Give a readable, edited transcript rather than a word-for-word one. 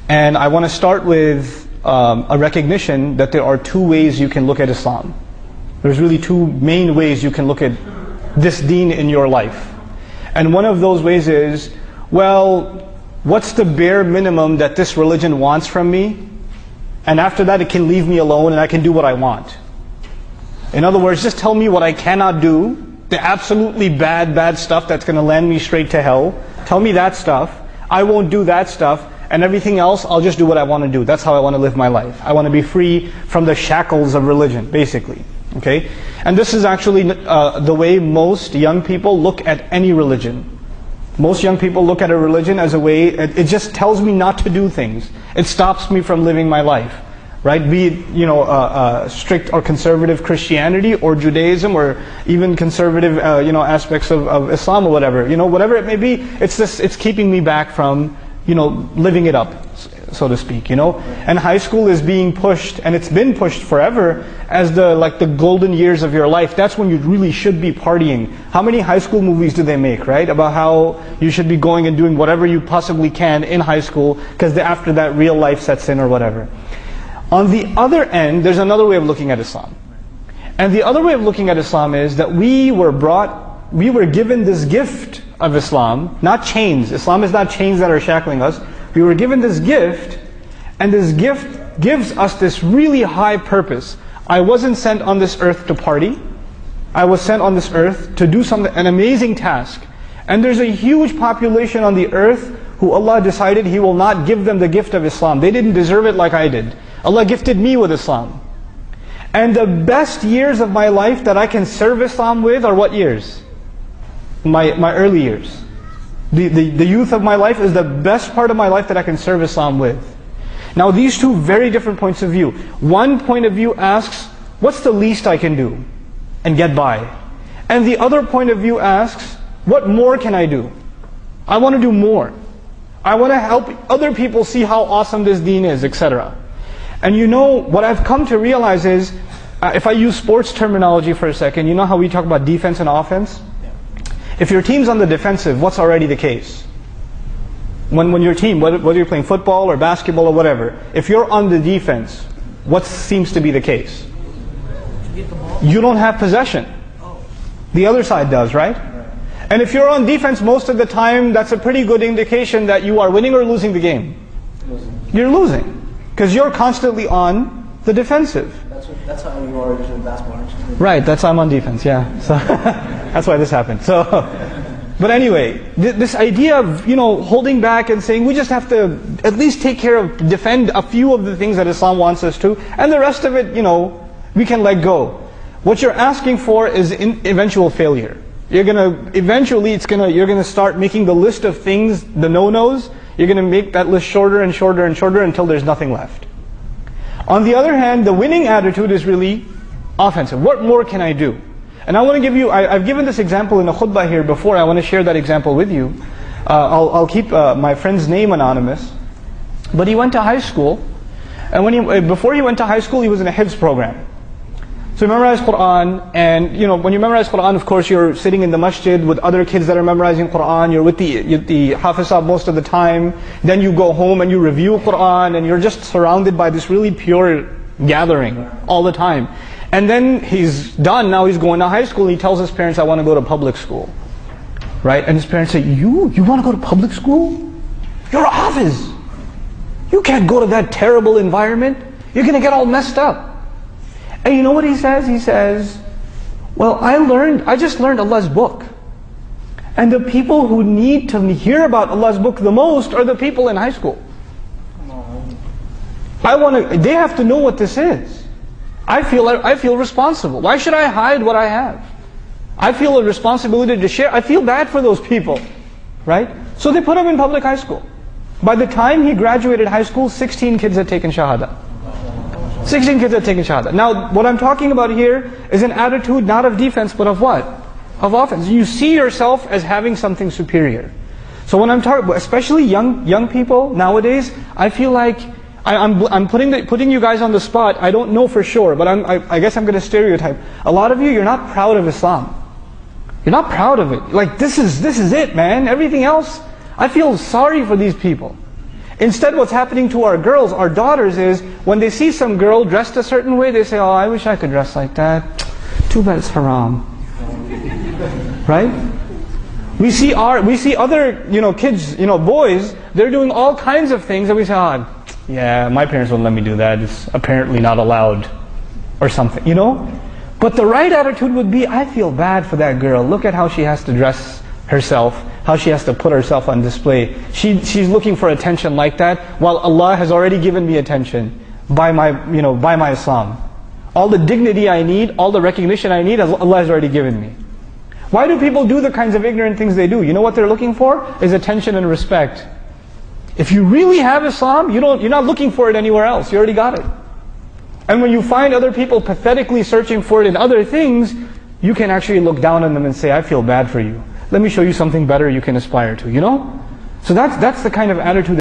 And I want to start with a recognition that there are two ways you can look at Islam. There's really two main ways you can look at this deen in your life. And one of those ways is, well, what's the bare minimum that this religion wants from me? And after that it can leave me alone and I can do what I want. In other words, just tell me what I cannot do, the absolutely bad stuff that's going to land me straight to hell. Tell me that stuff. I won't do that stuff. And everything else, I'll just do what I want to do. That's how I want to live my life. I want to be free from the shackles of religion, basically. Okay? And this is actually the way most young people look at any religion. Most young people look at a religion as a way, it just tells me not to do things. It stops me from living my life. Right? Be it, strict or conservative Christianity or Judaism or even conservative, aspects of Islam or whatever. Whatever it may be, it's keeping me back from, living it up, so to speak, And high school is being pushed, and it's been pushed forever, as the golden years of your life. That's when you really should be partying. How many high school movies do they make, right? About how you should be going and doing whatever you possibly can in high school, because after that real life sets in or whatever. On the other end, there's another way of looking at Islam. And the other way of looking at Islam is that we were given this gift of Islam, not chains. Islam is not chains that are shackling us. We were given this gift, and this gift gives us this really high purpose. I wasn't sent on this earth to party. I was sent on this earth to do an amazing task. And there's a huge population on the earth who Allah decided He will not give them the gift of Islam. They didn't deserve it like I did. Allah gifted me with Islam. And the best years of my life that I can serve Islam with are what years? My early years. The youth of my life is the best part of my life that I can serve Islam with. Now these two very different points of view. One point of view asks, what's the least I can do and get by? And the other point of view asks, what more can I do? I want to do more. I want to help other people see how awesome this deen is, etc. And what I've come to realize is, if I use sports terminology for a second, you know how we talk about defense and offense? If your team's on the defensive, what's already the case? When your team, whether you're playing football or basketball or whatever, if you're on the defense, what seems to be the case? You don't have possession. The other side does, right? And if you're on defense most of the time, that's a pretty good indication that you are winning or losing the game. You're losing. Because you're constantly on the defensive. That's how you are usually in basketball, aren't you? Right, that's how I'm on defense, yeah. So that's why this happened. But anyway, this idea of holding back and saying we just have to at least defend a few of the things that Islam wants us to, and the rest of it, we can let go. What you're asking for is eventual failure. You're gonna start making the list of things, the no-nos. You're going to make that list shorter and shorter and shorter until there's nothing left. On the other hand, the winning attitude is really offensive. What more can I do? And I want to give you, I've given this example in a khutbah here before. I want to share that example with you. I'll keep my friend's name anonymous. But he went to high school. And before he went to high school, he was in a Hifz program. So he memorized Qur'an, and when you memorize Qur'an, of course you're sitting in the masjid with other kids that are memorizing Qur'an, you're with the Hafizah most of the time, then you go home and you review Qur'an, and you're just surrounded by this really pure gathering all the time. And then he's done, now he's going to high school, and he tells his parents, I want to go to public school. Right? And his parents say, you want to go to public school? You're a Hafiz. You can't go to that terrible environment. You're going to get all messed up. And you know what he says? He says, well, I just learned Allah's book. And the people who need to hear about Allah's book the most are the people in high school. They have to know what this is. I feel responsible. Why should I hide what I have? I feel a responsibility to share. I feel bad for those people. Right? So they put him in public high school. By the time he graduated high school, 16 kids had taken Shahada. 16 kids had taken Shahada. Now, what I'm talking about here is an attitude not of defense, but of what? Of offense. You see yourself as having something superior. So when I'm talking, especially young people nowadays, I feel like I'm putting you guys on the spot. I don't know for sure, but I guess I'm going to stereotype. A lot of you're not proud of Islam. You're not proud of it. Like this is it, man. Everything else, I feel sorry for these people. Instead, what's happening to our girls, our daughters, is when they see some girl dressed a certain way, they say, oh, I wish I could dress like that. Too bad it's haram. Right? We see other, kids, boys, they're doing all kinds of things that we say, oh, yeah, my parents wouldn't let me do that. It's apparently not allowed. Or something, But the right attitude would be, I feel bad for that girl. Look at how she has to dress herself, how she has to put herself on display. She's looking for attention like that, while Allah has already given me attention by my Islam. All the dignity I need, all the recognition I need, Allah has already given me. Why do people do the kinds of ignorant things they do? You know what they're looking for? Is attention and respect. If you really have Islam, you're not looking for it anywhere else. You already got it. And when you find other people pathetically searching for it in other things, you can actually look down on them and say, I feel bad for you. Let me show you something better you can aspire to, So that's the kind of attitude